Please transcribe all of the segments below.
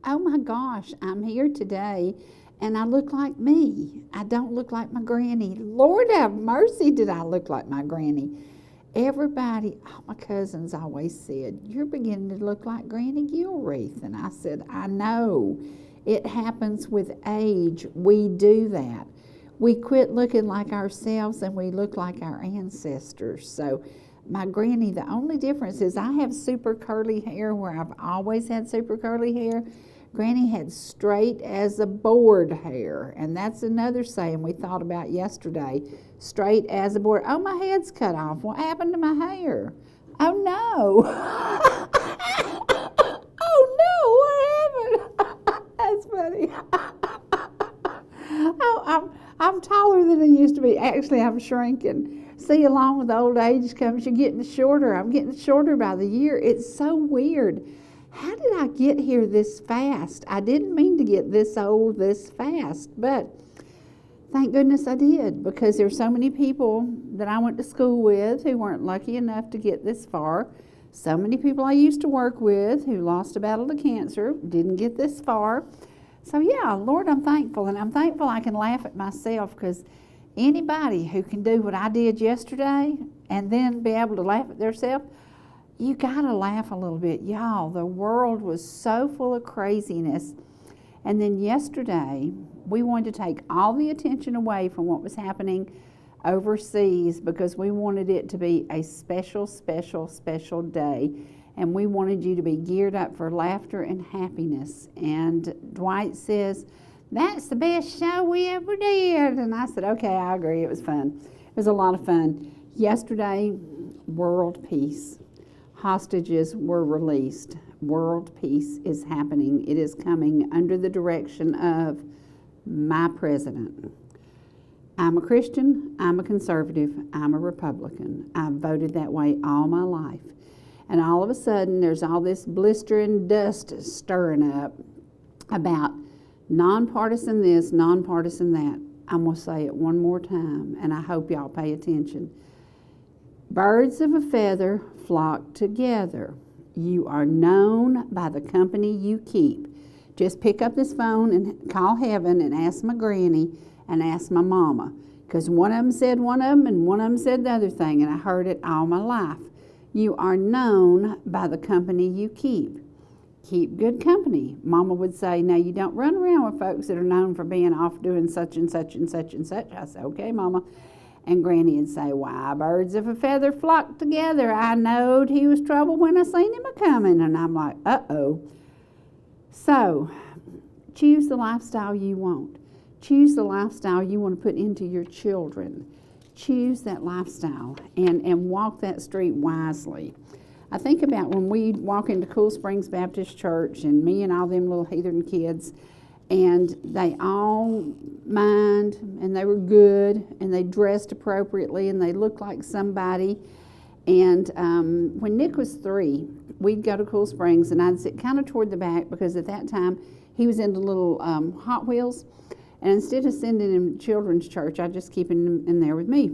oh my gosh, I'm here today and I look like me. I don't look like my granny. Lord have mercy, did I look like my granny? Everybody, all my cousins always said, you're beginning to look like Granny McElreath. And I said, I know. It happens with age. We do that. We quit looking like ourselves and we look like our ancestors. So my granny, the only difference is I have super curly hair where I've always had super curly hair. Granny had straight as a board hair. And that's another saying we thought about yesterday. Straight as a board. Oh, my head's cut off. What happened to my hair? Oh, no. Oh, no. What happened? That's funny. Oh, I'm taller than I used to be. Actually, I'm shrinking. See, along with old age comes you're getting shorter. I'm getting shorter by the year. It's so weird. How did I get here this fast? I didn't mean to get this old this fast, but thank goodness I did, because there's so many people that I went to school with who weren't lucky enough to get this far. So many people I used to work with who lost a battle to cancer didn't get this far. So yeah, Lord, I'm thankful, and I'm thankful I can laugh at myself, because anybody who can do what I did yesterday and then be able to laugh at themselves, you gotta laugh a little bit. Y'all, the world was so full of craziness. And then yesterday, we wanted to take all the attention away from what was happening overseas, because we wanted it to be a special, special, special day. And we wanted you to be geared up for laughter and happiness. And Dwight says, that's the best show we ever did. And I said, okay, I agree. It was fun. It was a lot of fun. Yesterday, world peace. Hostages were released. World peace is happening. It is coming under the direction of my president. I'm a Christian, I'm a conservative, I'm a Republican. I've voted that way all my life. And all of a sudden, there's all this blistering dust stirring up about nonpartisan this, nonpartisan that. I'm going to say it one more time, and I hope y'all pay attention. Birds of a feather flock together. You are known by the company you keep. Just pick up this phone and call heaven and ask my granny and ask my mama. Because one of them said one of them and one of them said the other thing, and I heard it all my life. You are known by the company you keep. Keep good company. Mama would say, now you don't run around with folks that are known for being off doing such and such and such and such. I said, okay, Mama. And Granny would say, why, birds of a feather flock together. I knowed he was trouble when I seen him a-coming. And I'm like, uh-oh. So, choose the lifestyle you want. Choose the lifestyle you want to put into your children. Choose that lifestyle and walk that street wisely. I think about when we walk into Cool Springs Baptist Church, and me and all them little heathen kids, and they all mind, and they were good, and they dressed appropriately, and they looked like somebody. And when Nick was 3, we'd go to Cool Springs, and I'd sit kind of toward the back, because at that time he was into little Hot Wheels. And instead of sending him to children's church, I'd just keep him in there with me.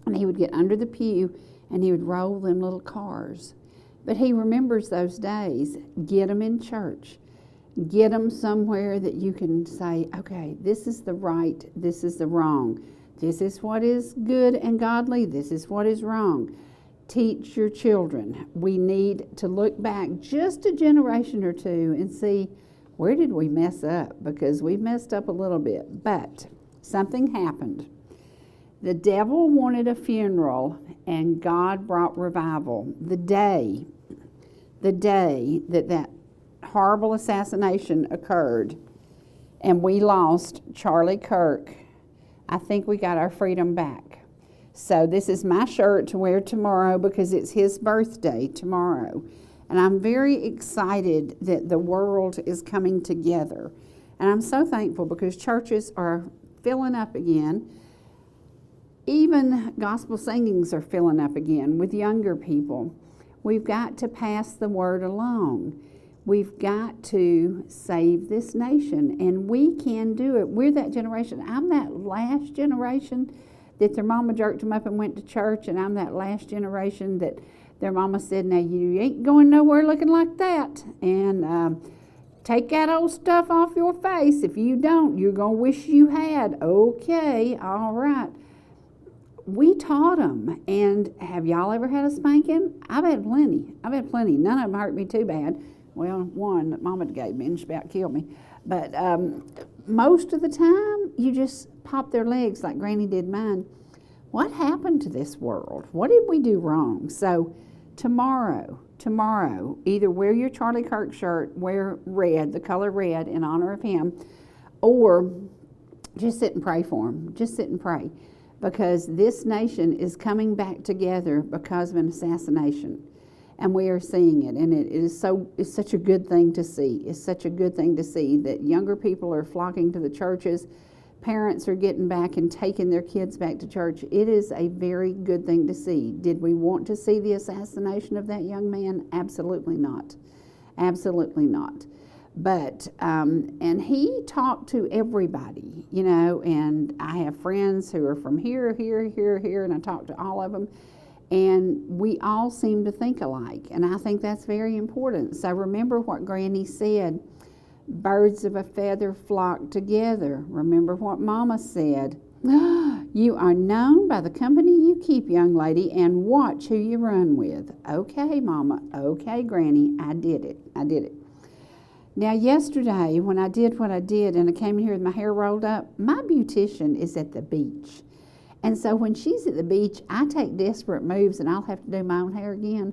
And he would get under the pew, and he would roll them little cars. But he remembers those days. Get them in church. Get them somewhere that you can say, okay, this is the right, this is the wrong. This is what is good and godly. This is what is wrong. Teach your children. We need to look back just a generation or two and see, where did we mess up? Because we messed up a little bit. But something happened. The devil wanted a funeral, and God brought revival. The day that horrible assassination occurred, and we lost Charlie Kirk, I think we got our freedom back. So this is my shirt to wear tomorrow, because it's his birthday tomorrow. And I'm very excited that the world is coming together. And I'm so thankful, because churches are filling up again. Even gospel singings are filling up again with younger people. We've got to pass the word along. We've got to save this nation, and we can do it. We're that generation. I'm that last generation that their mama jerked them up and went to church, and I'm that last generation that their mama said, now you ain't going nowhere looking like that. And Take that old stuff off your face. If you don't, you're going to wish you had. Okay, all right. We taught them. And have y'all ever had a spanking? I've had plenty. None of them hurt me too bad. Well, one that Mama gave me and she about killed me. But most of the time, you just pop their legs like Granny did mine. What happened to this world? What did we do wrong? So tomorrow, either wear your Charlie Kirk shirt, wear red, the color red in honor of him, or just sit and pray for him. Just sit and pray. Because this nation is coming back together because of an assassination. And we are seeing it. And it's such a good thing to see. It's such a good thing to see that younger people are flocking to the churches. Parents are getting back and taking their kids back to church. It is a very good thing to see. Did we want to see the assassination of that young man? Absolutely not. Absolutely not. But, and he talked to everybody, you know, and I have friends who are from here, and I talked to all of them, and we all seem to think alike, and I think that's very important. So remember what Granny said, birds of a feather flock together. Remember what Mama said, you are known by the company you keep, young lady, and watch who you run with. Okay, Mama, okay, Granny, I did it. Now, yesterday, when I did what I did and I came in here with my hair rolled up, my beautician is at the beach. And so when she's at the beach, I take desperate moves and I'll have to do my own hair again.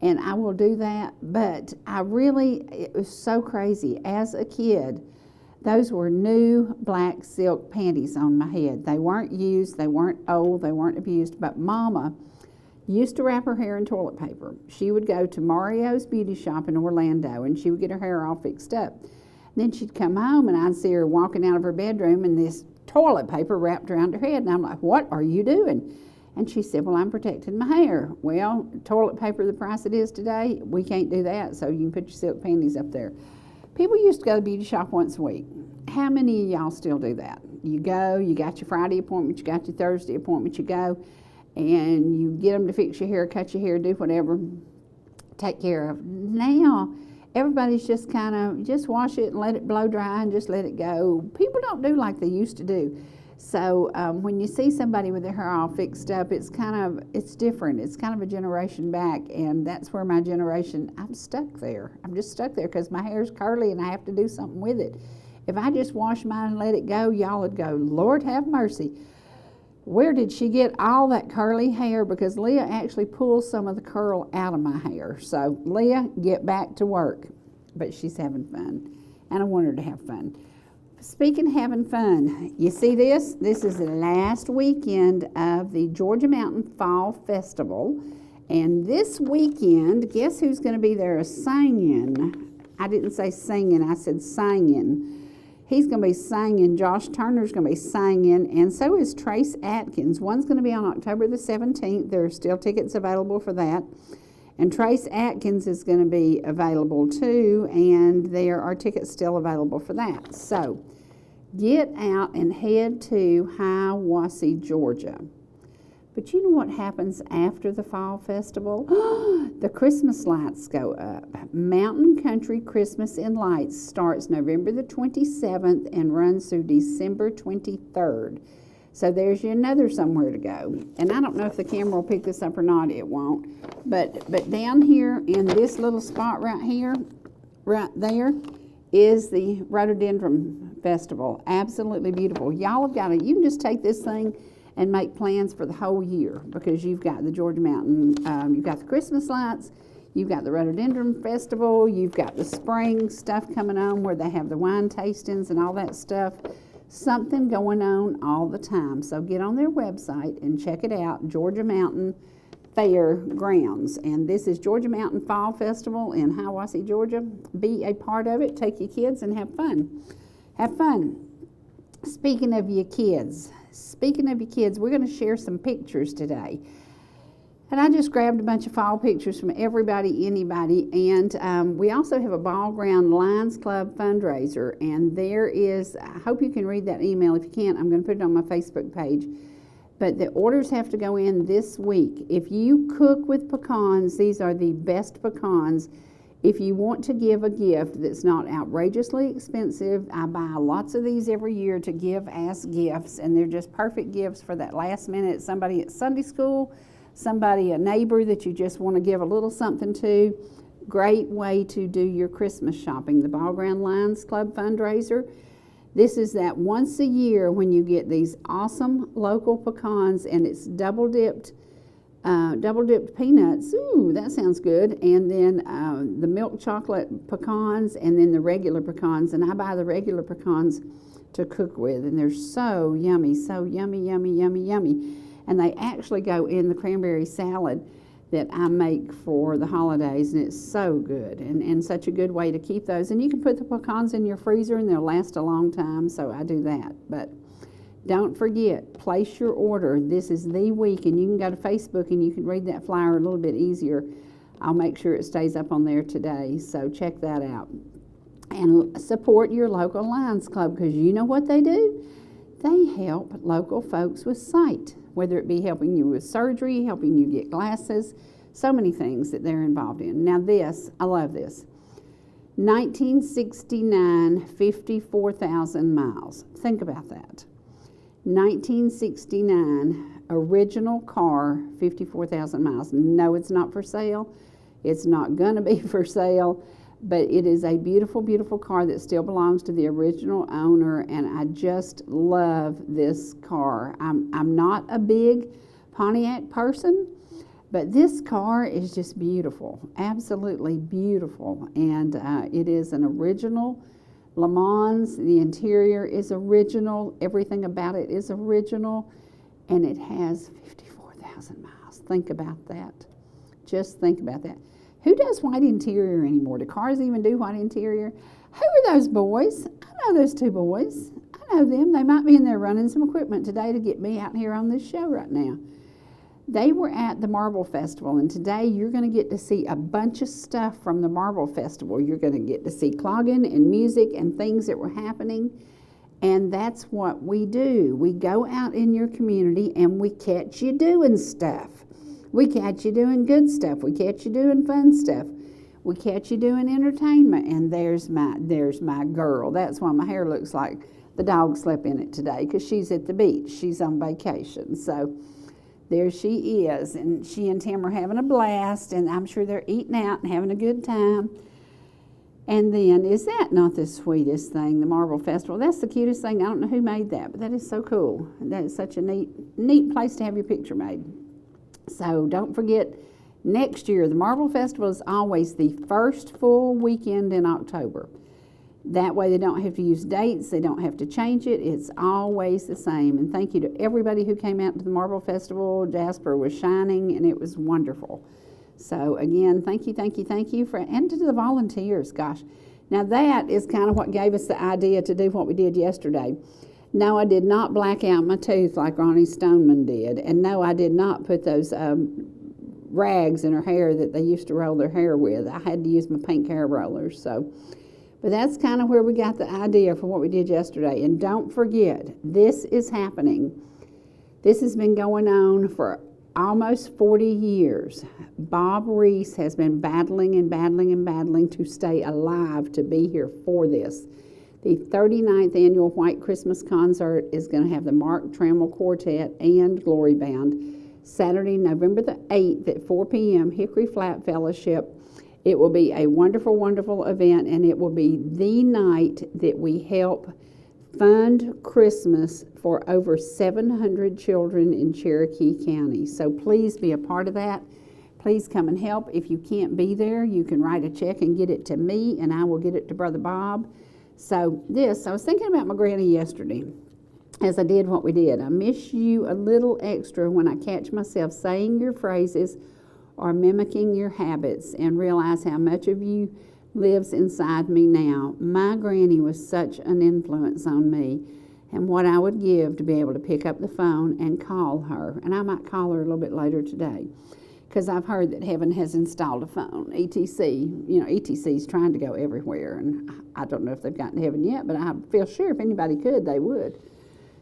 And I will do that. But it was so crazy. As a kid, those were new black silk panties on my head. They weren't used, they weren't old, they weren't abused. But Mama used to wrap her hair in toilet paper. She would go to Mario's beauty shop in Orlando and she would get her hair all fixed up. Then she'd come home and I'd see her walking out of her bedroom and this toilet paper wrapped around her head. And I'm like, what are you doing? And she said, well, I'm protecting my hair. Well, toilet paper, the price it is today, we can't do that, so you can put your silk panties up there. People used to go to the beauty shop once a week. How many of y'all still do that? You go, you got your Friday appointment, you got your Thursday appointment, you go, and you get them to fix your hair, cut your hair, do whatever, take care of. Now, everybody's just kind of, just wash it and let it blow dry and just let it go. People don't do like they used to do. So when you see somebody with their hair all fixed up, it's different. It's kind of a generation back, and that's where my generation, I'm stuck there. I'm just stuck there because my hair's curly and I have to do something with it. If I just wash mine and let it go, y'all would go, Lord have mercy. Where did she get all that curly hair? Because Leah actually pulls some of the curl out of my hair. So, Leah, get back to work. But she's having fun, and I want her to have fun. Speaking of having fun, you see this? This is the last weekend of the Georgia Mountain Fall Festival. And this weekend, guess who's going to be there singing? I didn't say singing, I said singing. He's going to be singing. Josh Turner's going to be singing, and so is Trace Atkins. One's going to be on October the 17th. There are still tickets available for that. And Trace Atkins is going to be available too, and there are tickets still available for that. So get out and head to Hiawassee, Georgia. But you know what happens after the Fall Festival? The Christmas lights go up. Mountain Country Christmas in Lights starts November the 27th and runs through December 23rd. So there's you another somewhere to go. And I don't know if the camera will pick this up or not. It won't. But down here in this little spot right here, right there, is the Rhododendron Festival. Absolutely beautiful. Y'all have got it. You can just take this thing and make plans for the whole year, because you've got the Georgia Mountain, you've got the Christmas lights, you've got the Rhododendron Festival, you've got the spring stuff coming on where they have the wine tastings and all that stuff. Something going on all the time. So get on their website and check it out, Georgia Mountain Fairgrounds. And this is Georgia Mountain Fall Festival in Hiawassee, Georgia. Be a part of it, take your kids and have fun. Have fun. Speaking of your kids, we're going to share some pictures today. And I just grabbed a bunch of fall pictures from everybody, anybody. And we also have a Ball Ground Lions Club fundraiser. And there is, I hope you can read that email. If you can't, I'm going to put it on my Facebook page. But the orders have to go in this week. If you cook with pecans, these are the best pecans. If you want to give a gift that's not outrageously expensive, I buy lots of these every year to give as gifts, and they're just perfect gifts for that last minute. Somebody at Sunday school, somebody, a neighbor that you just want to give a little something to. Great way to do your Christmas shopping. The Ball Ground Lions Club fundraiser. This is that once a year when you get these awesome local pecans, and it's double dipped peanuts. Ooh, that sounds good. And then the milk chocolate pecans, and then the regular pecans. And I buy the regular pecans to cook with, and they're so yummy, so yummy, yummy, yummy, yummy. And they actually go in the cranberry salad that I make for the holidays, and it's so good, and such a good way to keep those. And you can put the pecans in your freezer and they'll last a long time, so I do that. But don't forget, place your order. This is the week, and you can go to Facebook and you can read that flyer a little bit easier. I'll make sure it stays up on there today, so check that out. And support your local Lions Club, because you know what they do? They help local folks with sight, whether it be helping you with surgery, helping you get glasses, so many things that they're involved in. Now this, I love this. 1969, 54,000 miles. Think about that. 1969, original car, 54,000 miles. No, it's not for sale. It's not going to be for sale. But it is a beautiful, beautiful car that still belongs to the original owner, and I just love this car. I'm not a big Pontiac person, but this car is just beautiful, absolutely beautiful. And it is an original Le Mans. The interior is original. Everything about it is original, and it has 54,000 miles. Think about that. Just think about that. Who does white interior anymore? Do cars even do white interior? Who are those boys? I know those two boys. I know them. They might be in there running some equipment today to get me out here on this show right now. They were at the Marble Festival, and today you're going to get to see a bunch of stuff from the Marble Festival. You're going to get to see clogging and music and things that were happening, and that's what we do. We go out in your community and we catch you doing stuff. We catch you doing good stuff. We catch you doing fun stuff. We catch you doing entertainment. And there's my girl. That's why my hair looks like the dog slept in it today, because she's at the beach. She's on vacation. So there she is. And she and Tim are having a blast, and I'm sure they're eating out and having a good time. And then, is that not the sweetest thing, the Marble Festival? That's the cutest thing. I don't know who made that, but that is so cool. That is such a neat place to have your picture made. So don't forget, next year, the Marble Festival is always the first full weekend in October. That way they don't have to use dates, they don't have to change it, it's always the same. And thank you to everybody who came out to the Marble Festival. Jasper was shining, and it was wonderful. So again, thank you, and to the volunteers, gosh. Now that is kind of what gave us the idea to do what we did yesterday. No, I did not black out my tooth like Ronnie Stoneman did. And no, I did not put those rags in her hair that they used to roll their hair with. I had to use my pink hair rollers. But that's kind of where we got the idea for what we did yesterday. And don't forget, this is happening. This has been going on for almost 40 years. Bob Reese has been battling to stay alive to be here for this. The 39th annual White Christmas Concert is going to have the Mark Trammell Quartet and Glory Band Saturday, November the 8th at 4 p.m., Hickory Flat Fellowship. It will be a wonderful, wonderful event, and it will be the night that we help fund Christmas for over 700 children in Cherokee County. So please be a part of that. Please come and help. If you can't be there, you can write a check and get it to me, and I will get it to Brother Bob. So I was thinking about my granny yesterday as I did what we did. I miss you a little extra when I catch myself saying your phrases or mimicking your habits, and realize how much of you lives inside me now. My granny was such an influence on me, and what I would give to be able to pick up the phone and call her. And I might call her a little bit later today, because I've heard that heaven has installed a phone. ETC is trying to go everywhere, and I don't know if they've gotten to heaven yet, but I feel sure if anybody could, they would.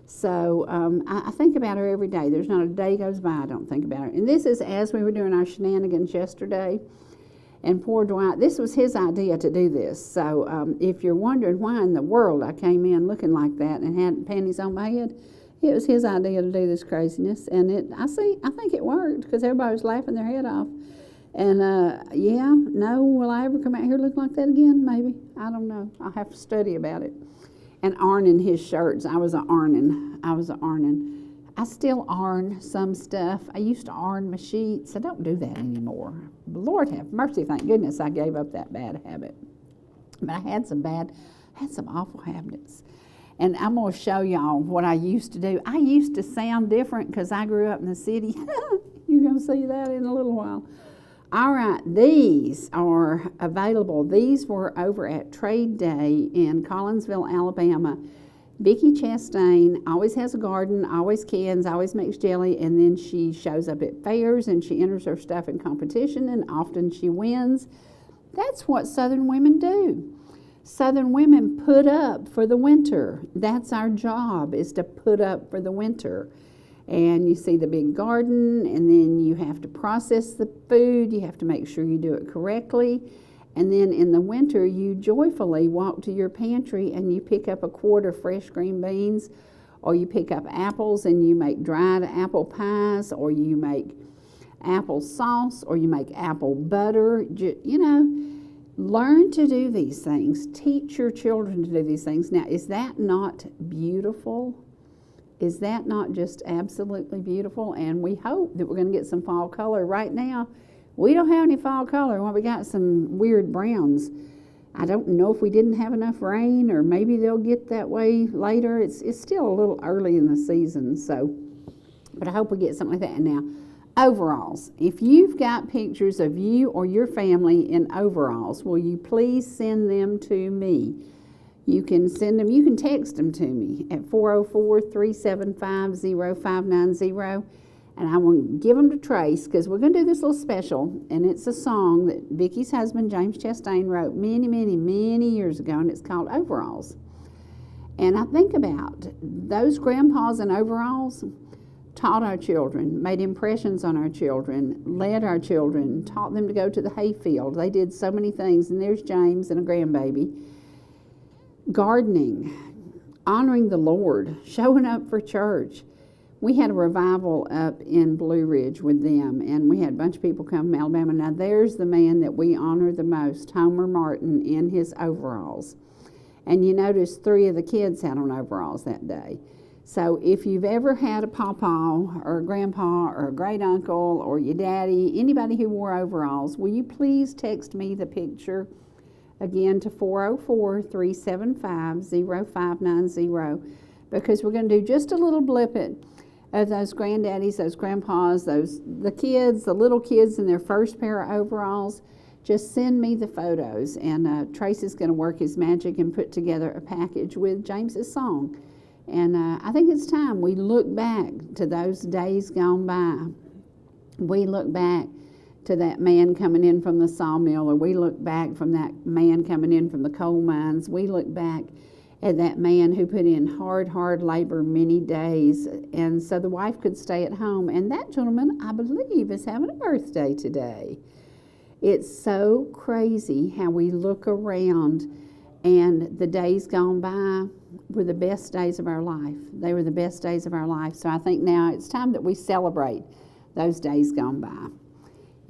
So I think about her every day. There's not a day goes by I don't think about her. And this is as we were doing our shenanigans yesterday. And poor Wyatt, this was his idea to do this. So if you're wondering why in the world I came in looking like that and had panties on my head, it was his idea to do this craziness. And I think it worked because everybody was laughing their head off. And will I ever come out here looking like that again? Maybe. I don't know. I'll have to study about it. And ironing his shirts. I was a ironing. I still iron some stuff. I used to iron my sheets. I don't do that anymore. Lord have mercy, thank goodness I gave up that bad habit. But I had some awful habits. And I'm going to show y'all what I used to do. I used to sound different because I grew up in the city. You're going to see that in a little while. All right, these are available. These were over at Trade Day in Collinsville, Alabama. Vicki Chastain always has a garden, always cans, always makes jelly, and then she shows up at fairs and she enters her stuff in competition, and often she wins. That's what Southern women do. Southern women put up for the winter. That's our job, is to put up for the winter. And you see the big garden, and then you have to process the food. You have to make sure you do it correctly. And then in the winter, you joyfully walk to your pantry and you pick up a quart of fresh green beans, or you pick up apples and you make dried apple pies, or you make apple sauce, or you make apple butter. Learn to do these things. Teach your children to do these things. Now, is that not beautiful? Is that not just absolutely beautiful? And we hope that we're going to get some fall color. Right now, we don't have any fall color. Well, we got some weird browns. I don't know if we didn't have enough rain, or maybe they'll get that way later. It's still a little early in the season, but I hope we get something like that. And now, overalls. If you've got pictures of you or your family in overalls, will you please send them to me? You can send them, you can text them to me at 404-375-0590. And I will give them to Trace, because we're going to do this little special, and it's a song that Vicki's husband, James Chastain, wrote many, many, many years ago, and it's called Overalls. And I think about those grandpas in overalls taught our children, made impressions on our children, led our children, taught them to go to the hayfield. They did so many things, and there's James and a grandbaby. Gardening, honoring the Lord, showing up for church. We had a revival up in Blue Ridge with them, and we had a bunch of people come from Alabama. Now, there's the man that we honor the most, Homer Martin, in his overalls. And you notice 3 of the kids had on overalls that day. So if you've ever had a pawpaw or a grandpa or a great uncle or your daddy, anybody who wore overalls, will you please text me the picture again to 404-375-0590, because we're going to do just a little blip of those granddaddies, those grandpas, the kids, the little kids in their first pair of overalls. Just send me the photos, and Trace is going to work his magic and put together a package with James's song. And I think it's time we look back to those days gone by. We look back to that man coming in from the sawmill, or we look back from that man coming in from the coal mines. We look back at that man who put in hard labor many days, and so the wife could stay at home. And that gentleman, I believe, is having a birthday today. It's so crazy how we look around, and the days gone by were the best days of our life. They were the best days of our life. So I think now it's time that we celebrate those days gone by.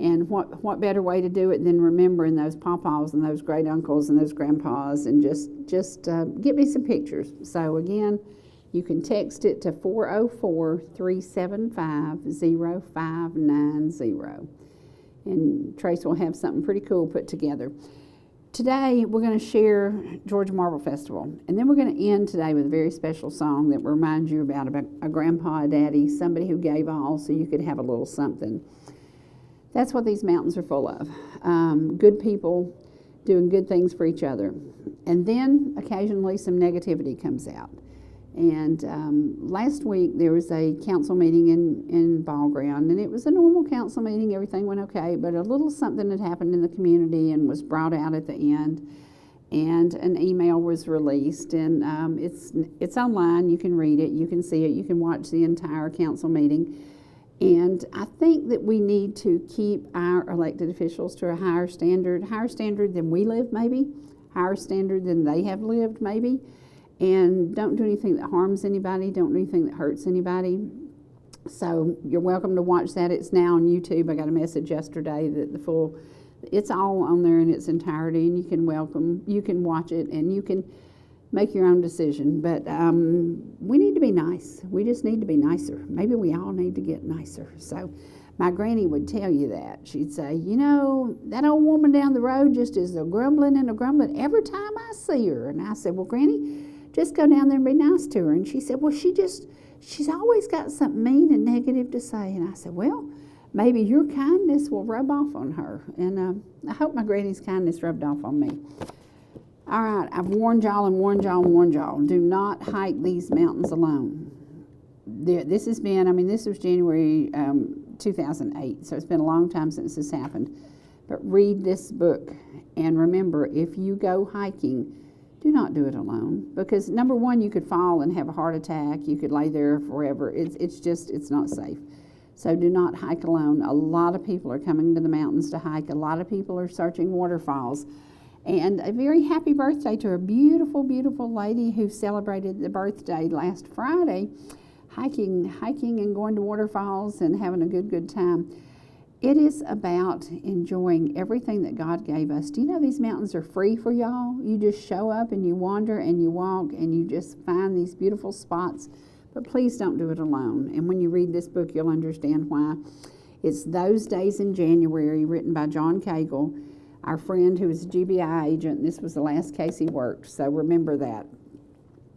And what better way to do it than remembering those pawpaws and those great uncles and those grandpas, and just get me some pictures. So again, you can text it to 404-375-0590. And Trace will have something pretty cool put together. Today, we're going to share Georgia Marble Festival. And then we're going to end today with a very special song that reminds you about a grandpa, a daddy, somebody who gave all so you could have a little something. That's what these mountains are full of. Good people doing good things for each other. And then occasionally some negativity comes out. And last week there was a council meeting in Ball Ground, and it was a normal council meeting. Everything went okay, but a little something had happened in the community and was brought out at the end. And an email was released, and it's online. You can read it, you can see it, you can watch the entire council meeting. And I think that we need to keep our elected officials to a higher standard than we live maybe, higher standard than they have lived maybe, and don't do anything that harms anybody, don't do anything that hurts anybody. So you're welcome to watch that. It's now on YouTube. I got a message yesterday that it's all on there in its entirety, and you can watch it, and you can make your own decision. But we need to be nice. We just need to be nicer. Maybe we all need to get nicer. So my granny would tell you that. She'd say, that old woman down the road just is a grumbling and a grumbling every time I see her. And I said, well, Granny, just go down there and be nice to her. And she said, well, she's always got something mean and negative to say. And I said, well, maybe your kindness will rub off on her. And I hope my granny's kindness rubbed off on me. All right, I've warned y'all. Do not hike these mountains alone. This was January 2008, so it's been a long time since this happened. But read this book, and remember, if you go hiking, do not do it alone. Because number one, you could fall and have a heart attack. You could lay there forever. It's not safe. So do not hike alone. A lot of people are coming to the mountains to hike. A lot of people are searching waterfalls. And a very happy birthday to a beautiful, beautiful lady who celebrated the birthday last Friday, hiking and going to waterfalls and having a good time. It is about enjoying everything that God gave us. Do you know these mountains are free for y'all? You just show up and you wander and you walk and you just find these beautiful spots. But please don't do it alone. And when you read this book, you'll understand why. It's Those Days in January, written by John Cagle, our friend who is a GBI agent. This was the last case he worked, so remember that.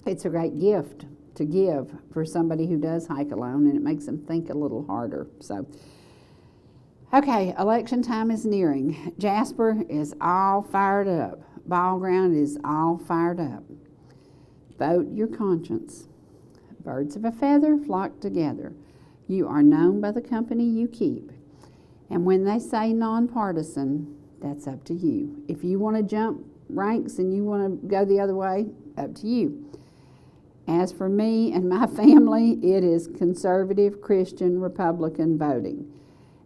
It's a great gift to give for somebody who does hike alone, and it makes them think a little harder. So, okay, election time is nearing. Jasper is all fired up. Ball ground is all fired up. Vote your conscience. Birds of a feather flock together. You are known by the company you keep. And when they say nonpartisan, that's up to you. If you want to jump ranks and you want to go the other way, up to you. As for me and my family, it is conservative, Christian, Republican voting.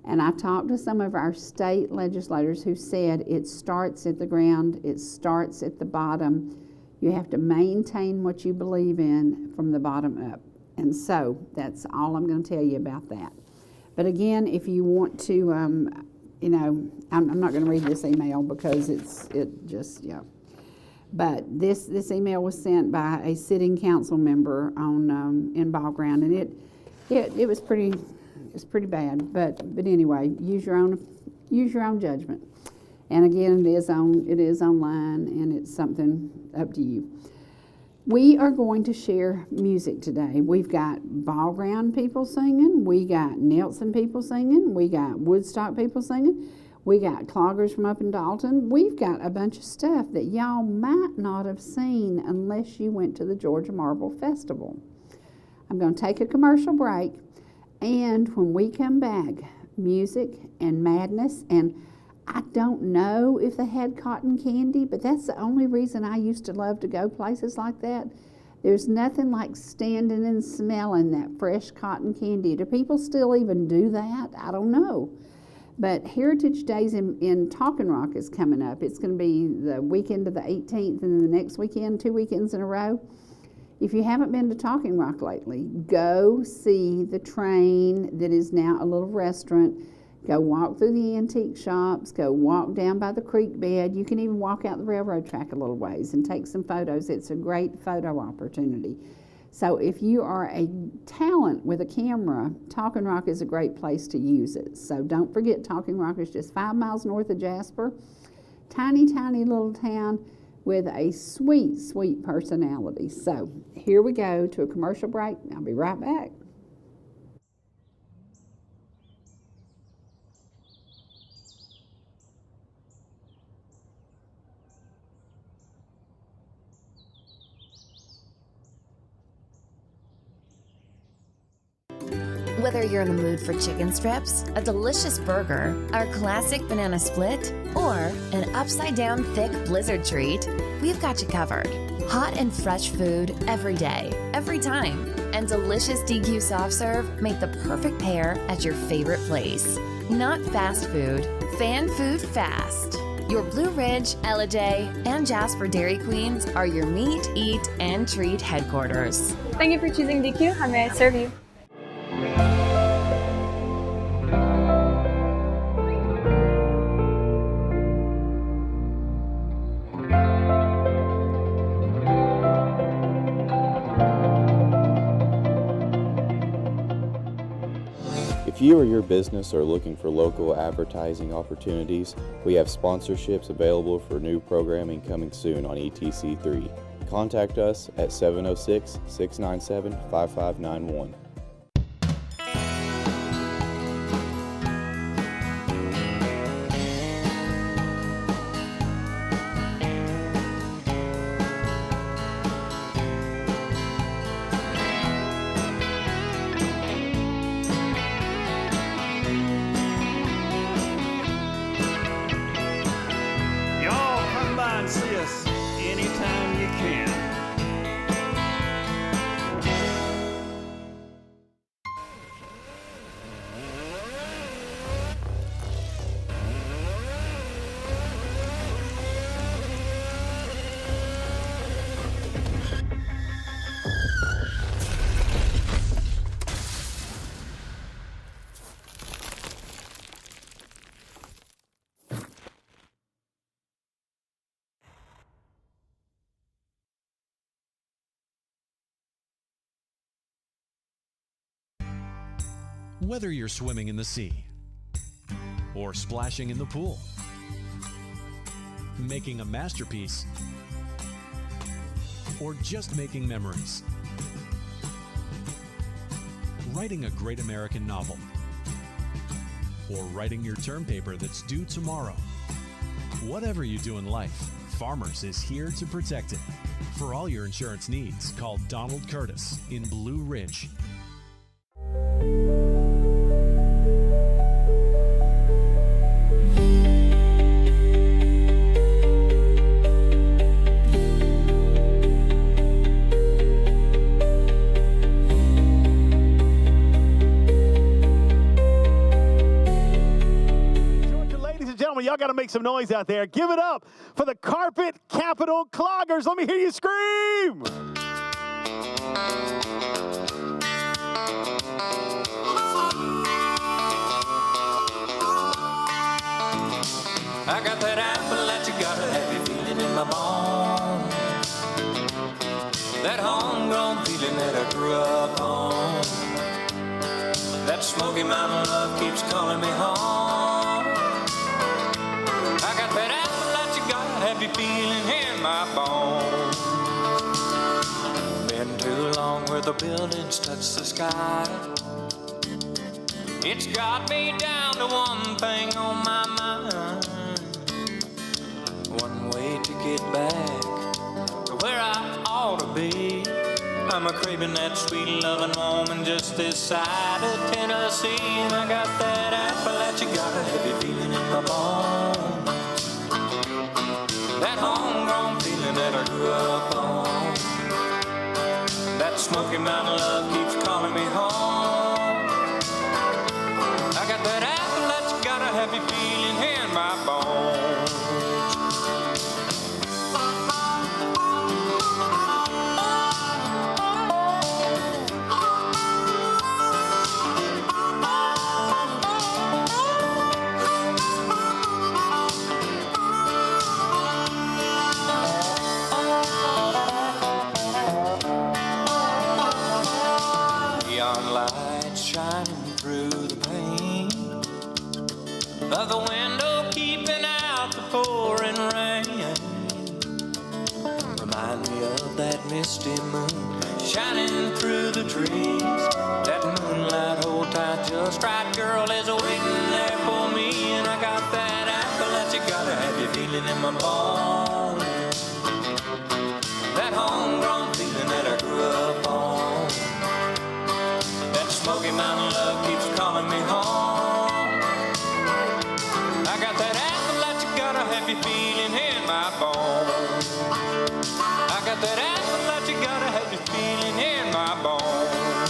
And I talked to some of our state legislators who said it starts at the ground, it starts at the bottom. You have to maintain what you believe in from the bottom up. And so that's all I'm going to tell you about that. But again, if you want to, I'm not going to read this email because But this email was sent by a sitting council member on in Ball Ground, and it was pretty bad. But anyway, use your own judgment. And again, it is online, and it's something up to you. We are going to share music today. We've got Ball Ground people singing, we got Nelson people singing, we got Woodstock people singing, we got cloggers from up in Dalton. We've got a bunch of stuff that y'all might not have seen unless you went to the Georgia Marble Festival. I'm going to take a commercial break, and when we come back, music and madness, and I don't know if they had cotton candy, but that's the only reason I used to love to go places like that. There's nothing like standing and smelling that fresh cotton candy. Do people still even do that? I don't know. But Heritage Days in Talking Rock is coming up. It's going to be the weekend of the 18th, and then the next weekend, 2 weekends in a row. If you haven't been to Talking Rock lately, go see the train that is now a little restaurant. Go walk through the antique shops. Go walk down by the creek bed. You can even walk out the railroad track a little ways and take some photos. It's a great photo opportunity. So if you are a talent with a camera, Talking Rock is a great place to use it. So don't forget, Talking Rock is just 5 miles north of Jasper. Tiny, tiny little town with a sweet, sweet personality. So here we go to a commercial break. I'll be right back. Whether you're in the mood for chicken strips, a delicious burger, our classic banana split, or an upside-down thick blizzard treat, we've got you covered. Hot and fresh food every day, every time. and delicious DQ soft serve make the perfect pair at your favorite place. Not fast food, fan food fast. Your Blue Ridge, Ellijay, and Jasper Dairy Queens are your meet, eat, and treat headquarters. Thank you for choosing DQ. How may I serve you? If you or your business are looking for local advertising opportunities, we have sponsorships available for new programming coming soon on ETC3. Contact us at 706-697-5591. See us anytime you can. Whether you're swimming in the sea, or splashing in the pool, making a masterpiece, or just making memories, writing a great American novel, or writing your term paper that's due tomorrow. Whatever you do in life, Farmers is here to protect it. For all your insurance needs, call Donald Curtis in Blue Ridge. Y'all got to make some noise out there. Give it up for the Carpet Capital Cloggers. Let me hear you scream. I got that Appalachia, got a heavy feeling in my bones. That homegrown feeling that I grew up on. That Smoky Mountain love keeps calling me home. I got that Appalachia, got a heavy feeling in my bones. Been too long where the buildings touch the sky. It's got me down to one thing on my mind. One way to get back to where I ought to be. I'm a craving that sweet loving woman just this side of Tennessee. And I got that Appalachia, got a heavy feeling in my bones. That homegrown feeling that I grew up on. That Smoky Mountain love keeps calling me home. I got that Appalachia, got a heavy feeling in my bones. Shining through the pane of the window, keeping out the pouring rain. Remind me of that misty moon shining through the trees. That moonlight hold tight just right, girl, is waiting there for me. And I got that Appalachia, got a happy feeling in my bones. That homegrown feeling that I grew up on. Smoky Mountain love keeps calling me home. I got that Appalachia, got a happy feeling in my bones. I got that Appalachia, got a happy feeling in my bones.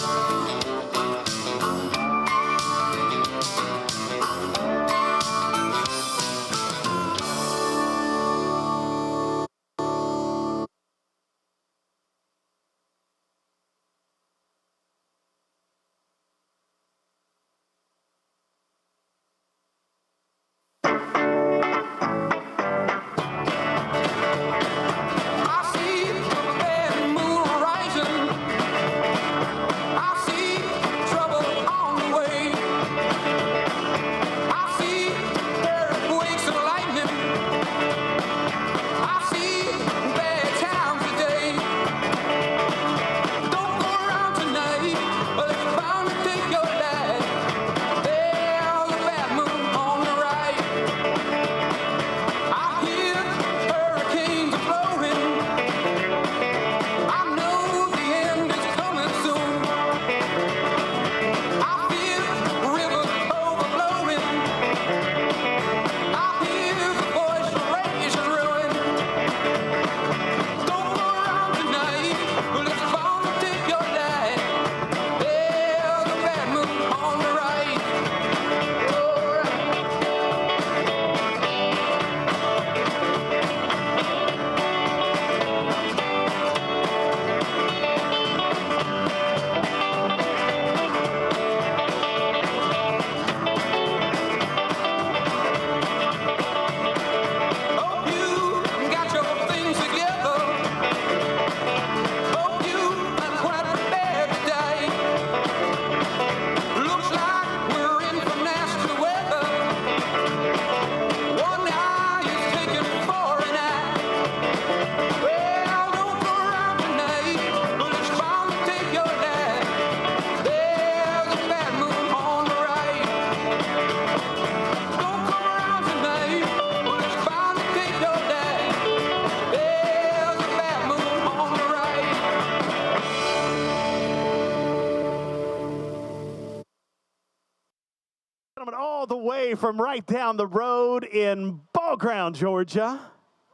the way from right down the road in Ball Ground, Georgia,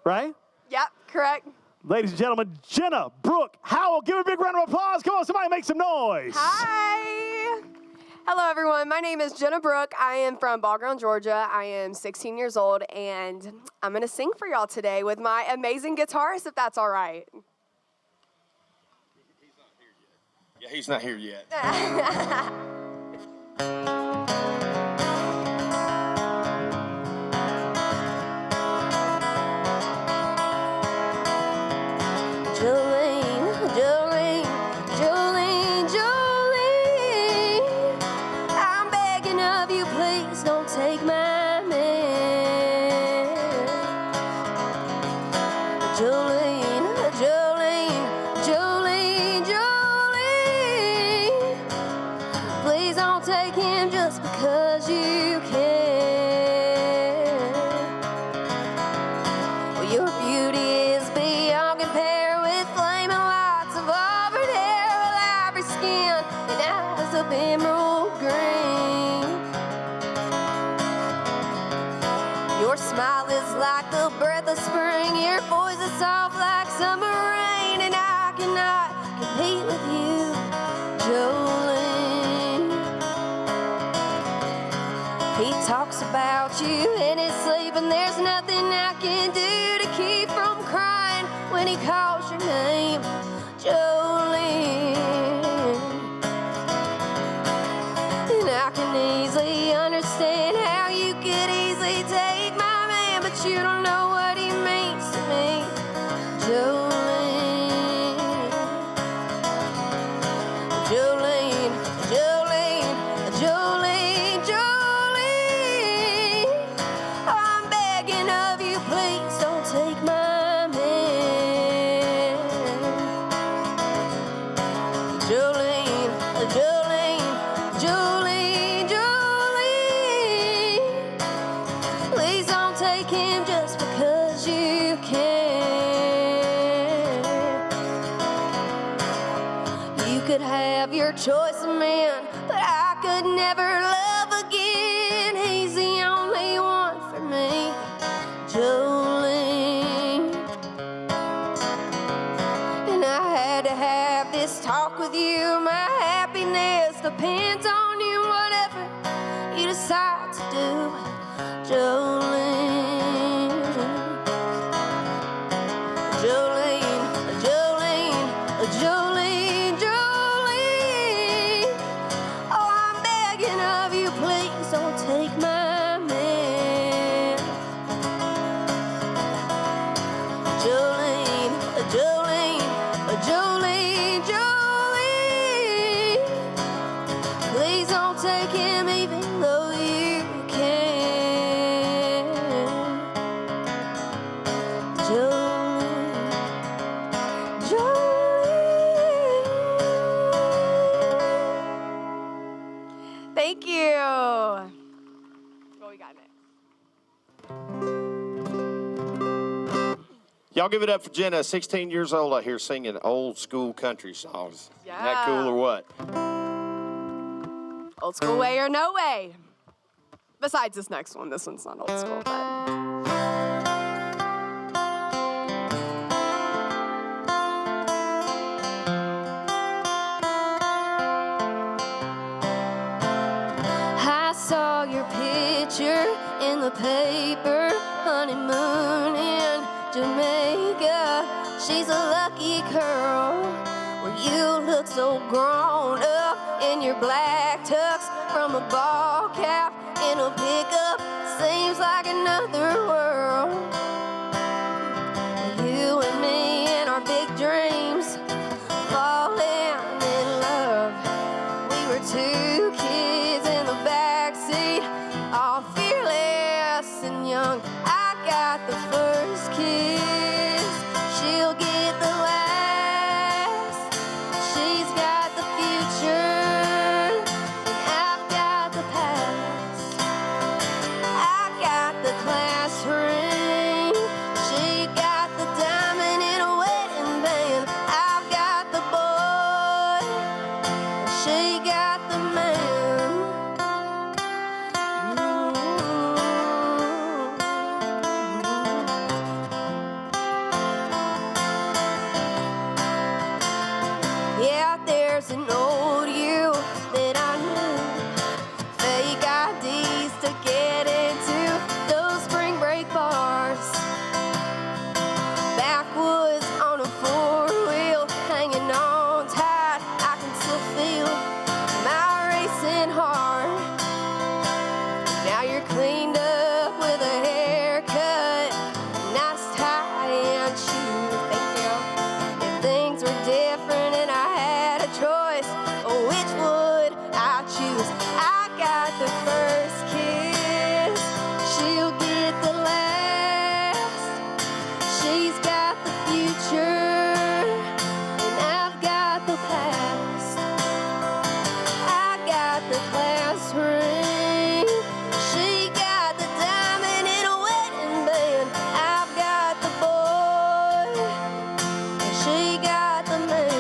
right? Yep, correct. Ladies and gentlemen, Jenna, Brooke, Howell, give a big round of applause. Come on, somebody make some noise. Hi. Hello, everyone. My name is Jenna Brooke. I am from Ball Ground, Georgia. I am 16 years old, and I'm going to sing for y'all today with my amazing guitarist, if that's all right. Yeah, he's not here yet. Jolene, Jolene, Jolene, Jolene, I'm begging of you, please don't take my man. Jolene, Jolene, Jolene, Jolene, please don't take him just because you can. Well, your beauty is beyond compare with flaming lights of auburn hair, with ivory skin and eyes of emerald green. Your smile is like the breath of spring, your voice is soft like summer rain, and I cannot compete with you, Jolene. He talks about you in his sleep, and there's nothing I can do to keep from crying when he calls your name, Jolene. And I can easily understand how you could easily take my man, but you don't know what he means to me, Jolene. Jolene, Jolene, Jolene, Jolene, I'm begging of you, please don't take my man. Jolene, Jolene, Jolene, Jolene, please don't take him just because you can. You could have your choice of man, but I could never love again. He's the only one for me, Jolene. And I had to have this talk with you. My happiness depends on you, whatever you decide to do, Jolene. Jolene, Jolene, Jolene, Jolene, oh, I'm begging of you, please don't take my man. Jolene, Jolene, Jolene, Jolene, please don't take him even though you can. Jolene, Jolene. Thank you. What we got next? Y'all give it up for Jenna, 16 years old out here singing old school country songs. Yeah. Isn't that cool or what? Old school way or no way. Besides this next one, this one's not old school, but. I saw your picture in the paper, honeymoon in Jamaica. She's a lucky girl. Well, you look so grown up in your black tux from a ball cap in a pickup. Seems like another world. You and me and our big dreams falling in love. We were two kids in the backseat, all fearless and young. I got the first kiss, she'll get the last. She's got the future, and I've got the past. I got the class ring, There's an old you that I knew. Fake IDs to get into those spring break bars. Backwoods on a four-wheel, hanging on tight. I can still feel my racing heart. Now you're cleaned up with a haircut, nice tie and shoes. Thank you. If things were different and I had a choice, which would I choose? I got the first kiss, she'll get the last. She's got the future, and I've got the past. I got the class ring, she got the diamond in a wedding band. I've got the boy, and she got the man.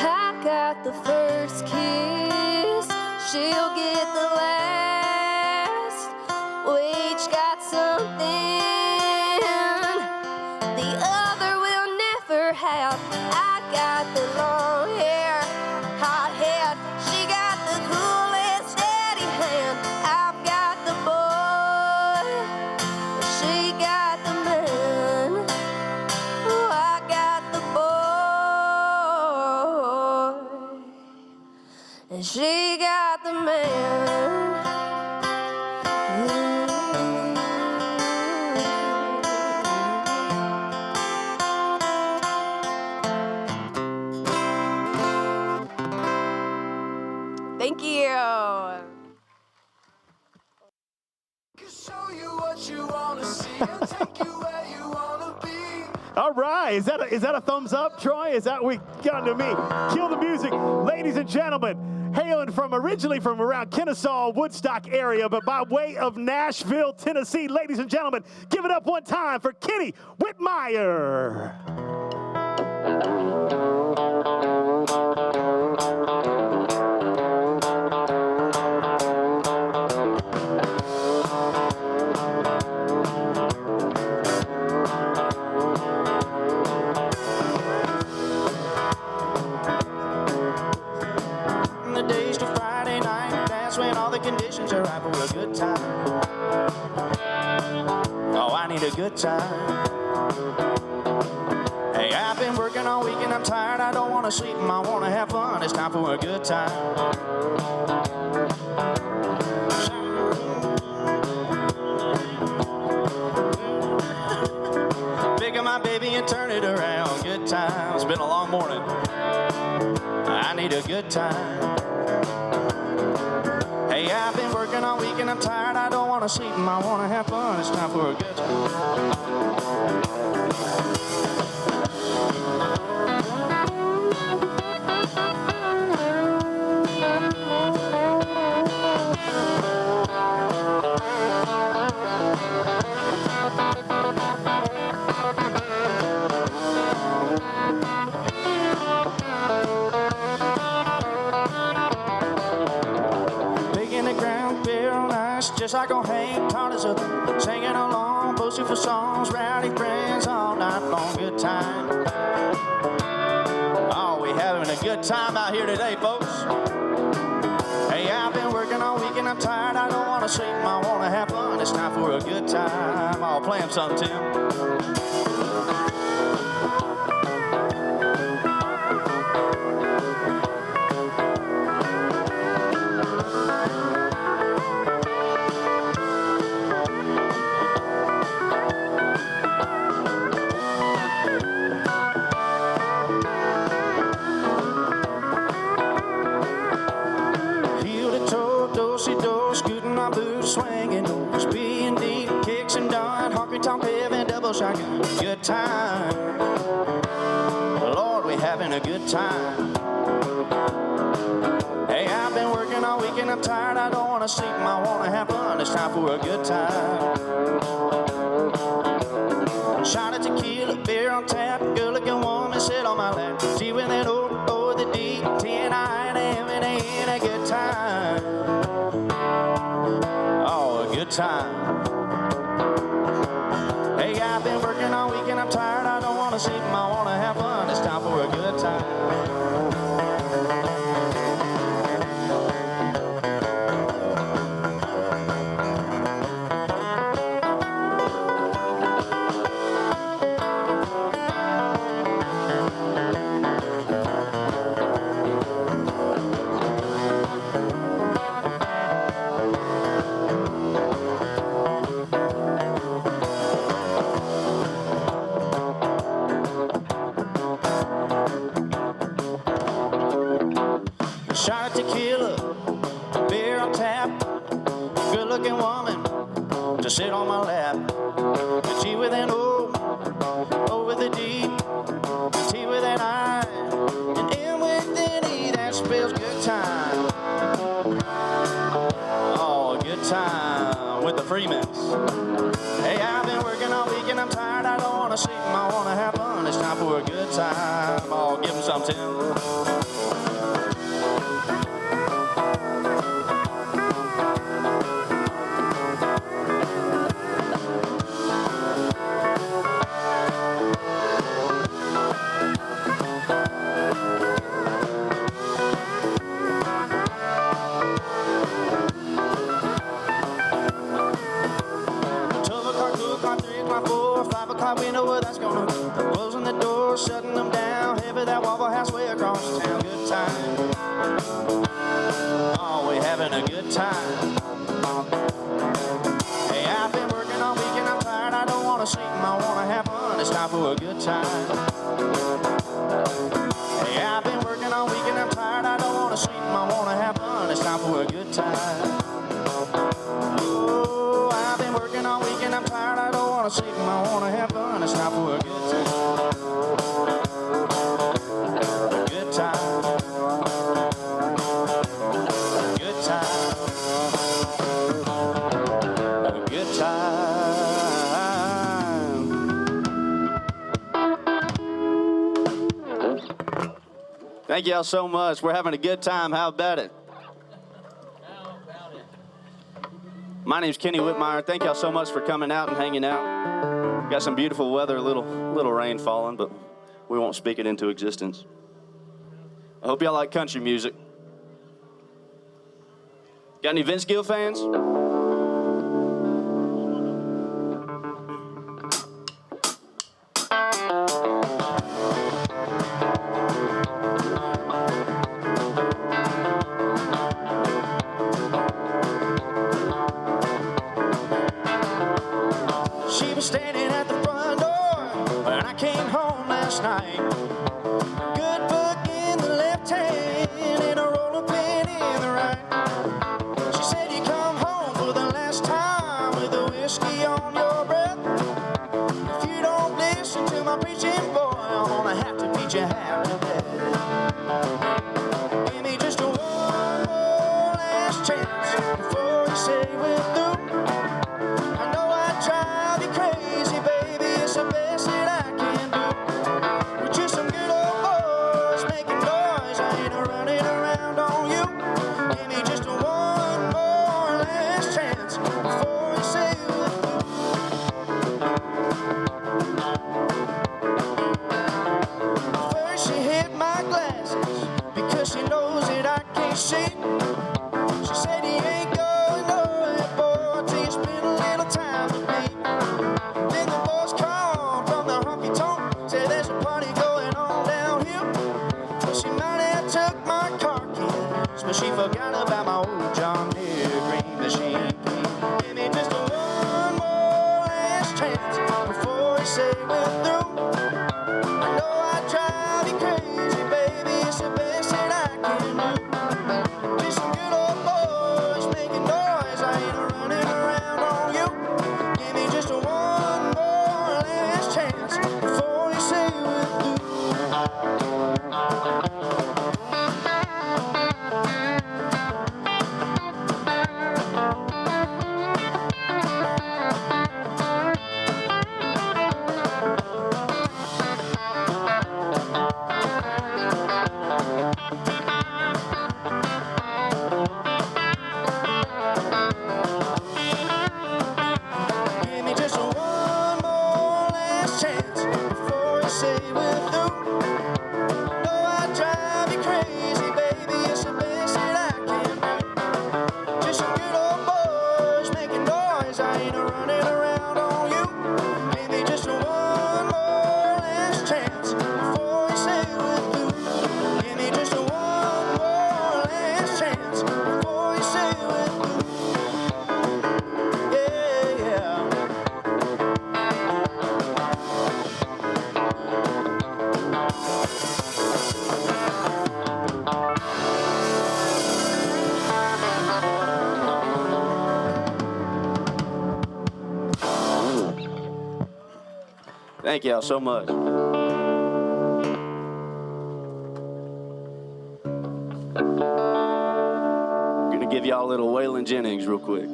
I've got the first kiss, she'll get the last. We each got something the other will never have. I got the long hair, hot head, she got the coolest steady hand. I've got the boy, she got the man. Oh, I got the boy, and she got the man. Thank you. All right, is that a thumbs up, Troy? Is that we got to me? Kill the music, ladies and gentlemen. Hailing originally from around Kennesaw, Woodstock area, but by way of Nashville, Tennessee, ladies and gentlemen, give it up one time for Kenny Whitmire. The days to Friday night, that's when all the conditions are right for a good time. Oh, I need a good time. Hey, I've been working all week and I'm tired. I don't want to sleep and I want to have fun. It's time for a good time. Pick up my baby and turn it around. Good time. It's been a long morning. I need a good time. Hey, I've been working all week and I'm tired. I don't want to sleep and I want to have fun. It's time for a good time. Just like on Hank Carter's up, singing along, posting for songs, rowdy friends all night long. Good time. Oh, we having a good time out here today, folks. Hey, I've been working all week and I'm tired. I don't want to sleep, I want to have fun. It's time for a good time. I'll play him something, Tim. Shotgun. Good time. Lord, we having a good time. Hey, I've been working all week and I'm tired. I don't want to sleep, I want to have fun. It's time for a good time. Shot of tequila, beer on tap. Good looking woman sit on my lap. She with that O, the D, T, and I, and time. Hey, I've been working all week and I'm tired. I don't want to sleep, I want to have fun. It's time for a good time. Shot of tequila, beer on tap, good-looking woman to sit on my lap. The G with an O, O with a D, the T with an I, and M with an E, that spells good time. Oh, good time with the Freemans. Hey, I've been working all week and I'm tired. I don't want to sleep, I want to have fun. It's time for a good time. Oh, give them some, Tim. We know where that's gonna go. Closing the doors, shutting them down. Heavy that Waffle House way across town. Good time. Oh, we having a good time. Hey, I've been working all week and I'm tired. I don't want to sleep, I want to have fun. It's time for a good time. Hey, I've been working all week and I'm tired. I don't want to sleep, I want to have fun. It's time for a good time. Oh, I've been working all week and I'm tired. I don't want to sleep, I want to have fun. It's time for a good time. A good time. A good time. A good time. Thank y'all so much. We're having a good time. How about it? My name's Kenny Whitmire. Thank y'all so much for coming out and hanging out. Got some beautiful weather, a little rain falling, but we won't speak it into existence. I hope y'all like country music. Got any Vince Gill fans? Standing at the front door when I came home last night. Good book in the left hand and a roll of pen in the right. She said you come home for the last time with a whiskey on your breath. If you don't listen to my preaching, boy, I'm gonna have to beat you half to death. Give me just one more last chance before you say we're through. I know I drive you crazy, baby, it's the best that I can do. We're just some good old boys making noise, I ain't running around on you. Give me just one more last chance before you say we're through. First she hit my glasses because she knows that I can't see. She said he ain't going nowhere, boy, till you spend a little time with me. Then the boys called from the honky-tonk, said there's a party going on down here. Well, she might have took my car keys, but she forgot about my old John Deere green machine. Give me just one more last chance before you say we're through. I know I drive you crazy, baby, it's the best that I can do. Be some good old boys making noise, I ain't running around on you. Give me just one more last chance before you say we're through. Thank y'all so much. Gonna give y'all a little Waylon Jennings real quick.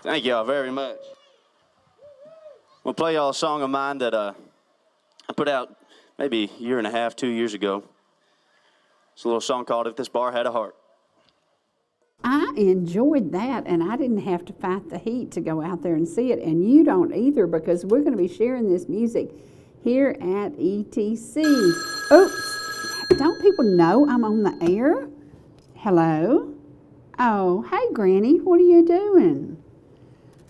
Thank y'all very much. We'll play y'all a song of mine that I put out maybe a year and a half, 2 years ago. It's a little song called If This Bar Had a Heart. I enjoyed that, and I didn't have to fight the heat to go out there and see it, and you don't either, because we're going to be sharing this music here at ETC. Oops, don't people know I'm on the air? Hello? Oh, hey, Granny, what are you doing?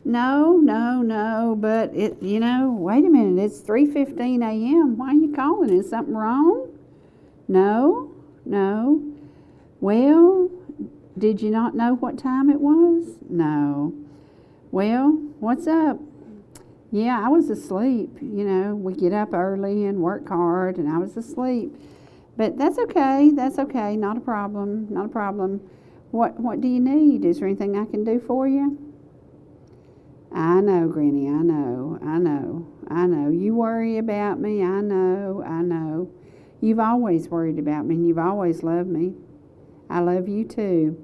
No, but wait a minute, it's 3:15 a.m. Why are you calling? Is something wrong? No? Well, did you not know what time it was? No. Well, what's up? Yeah, I was asleep. We get up early and work hard, and I was asleep. But that's okay. Not a problem. What do you need? Is there anything I can do for you? I know, Granny, I know. You worry about me, I know. You've always worried about me, and you've always loved me. I love you too.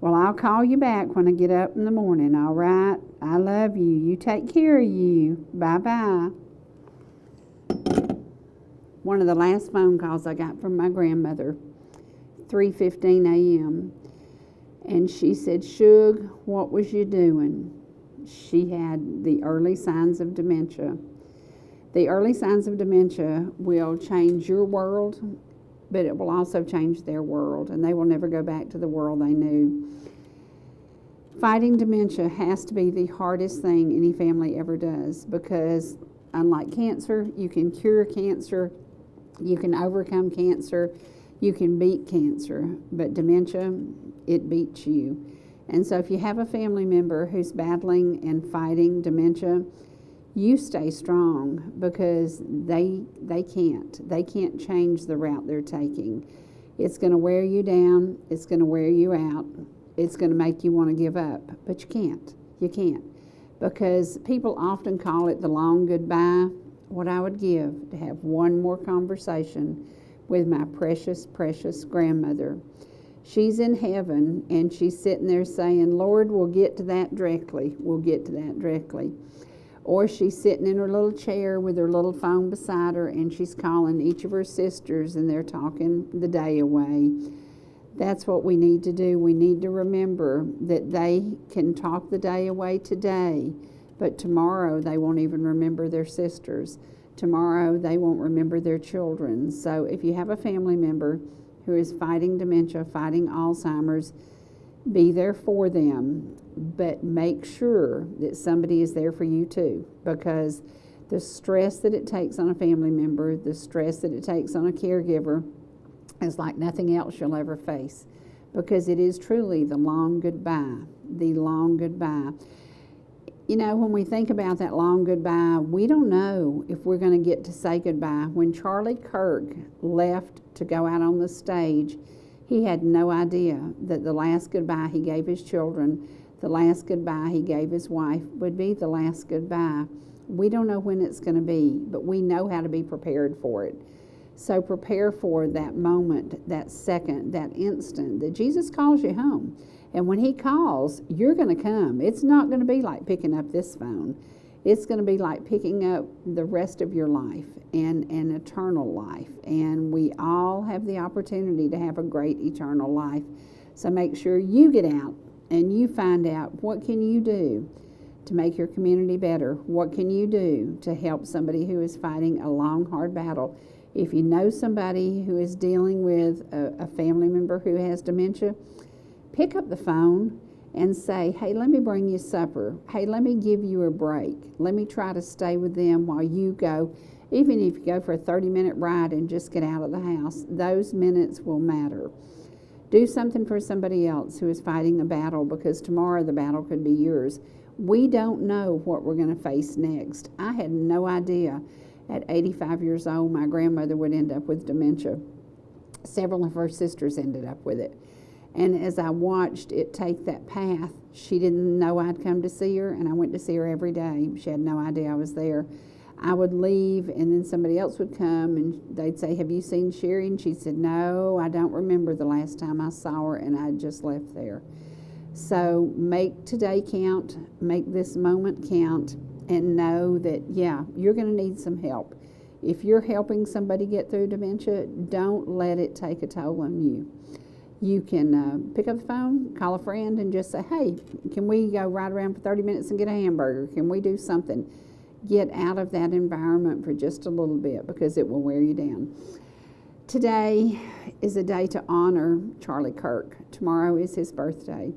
Well, I'll call you back when I get up in the morning, all right? I love you. You take care of you. Bye-bye. One of the last phone calls I got from my grandmother, 3:15 a.m., and she said, "Shug, what was you doing?" She had the early signs of dementia. The early signs of dementia will change your world, but it will also change their world, and they will never go back to the world they knew. Fighting dementia has to be the hardest thing any family ever does, because unlike cancer, you can cure cancer, you can overcome cancer, you can beat cancer, but dementia, it beats you. And so if you have a family member who's battling and fighting dementia, you stay strong, because they can't change the route they're taking. It's going to wear you down, it's going to wear you out, it's going to make you want to give up, but you can't, because people often call it the long goodbye. What I would give to have one more conversation with my precious grandmother. She's in heaven, and she's sitting there saying, "Lord, we'll get to that directly. Or she's sitting in her little chair with her little phone beside her, and she's calling each of her sisters, and they're talking the day away. That's what we need to do. We need to remember that they can talk the day away today, but tomorrow they won't even remember their sisters. Tomorrow they won't remember their children. So if you have a family member who is fighting dementia, fighting Alzheimer's, be there for them, but make sure that somebody is there for you too, because the stress that it takes on a family member, the stress that it takes on a caregiver is like nothing else you'll ever face, because it is truly the long goodbye. When we think about that long goodbye, we don't know if we're going to get to say goodbye. When Charlie Kirk left to go out on the stage, he had no idea that the last goodbye he gave his children, the last goodbye he gave his wife, would be the last goodbye. We don't know when it's going to be, but we know how to be prepared for it. So prepare for that moment, that second, that instant that Jesus calls you home. And when he calls, you're going to come. It's not going to be like picking up this phone. It's going to be like picking up the rest of your life and an eternal life. And we all have the opportunity to have a great eternal life. So make sure you get out and you find out, what can you do to make your community better? What can you do to help somebody who is fighting a long, hard battle? If you know somebody who is dealing with a family member who has dementia, pick up the phone and say, "Hey, let me bring you supper. Hey, let me give you a break. Let me try to stay with them while you go." Even if you go for a 30-minute ride and just get out of the house, those minutes will matter. Do something for somebody else who is fighting a battle, because tomorrow the battle could be yours. We don't know what we're going to face next. I had no idea at 85 years old my grandmother would end up with dementia. Several of her sisters ended up with it. And as I watched it take that path, she didn't know I'd come to see her, and I went to see her every day. She had no idea I was there. I would leave, and then somebody else would come, and they'd say, "Have you seen Sherry?" And she said, "No, I don't remember the last time I saw her," and I just left there. So make today count, make this moment count, and know that, you're going to need some help. If you're helping somebody get through dementia, don't let it take a toll on you. You can pick up the phone, call a friend, and just say, "Hey, can we go ride around for 30 minutes and get a hamburger? Can we do something?" Get out of that environment for just a little bit, because it will wear you down. Today is a day to honor Charlie Kirk. Tomorrow is his birthday.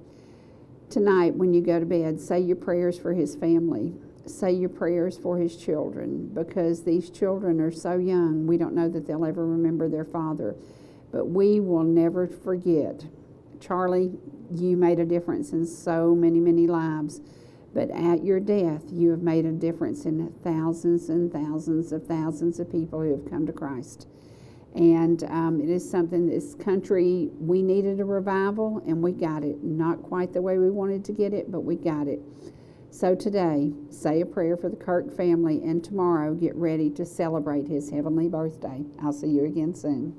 Tonight, when you go to bed, say your prayers for his family. say your prayers for his children, because these children are so young. We don't know that they'll ever remember their father, but we will never forget. Charlie, you made a difference in so many, many lives, but at your death, you have made a difference in thousands and thousands of people who have come to Christ. And it is something, this country, we needed a revival, and we got it. Not quite the way we wanted to get it, but we got it. So today, say a prayer for the Kirk family, and tomorrow get ready to celebrate his heavenly birthday. I'll see you again soon.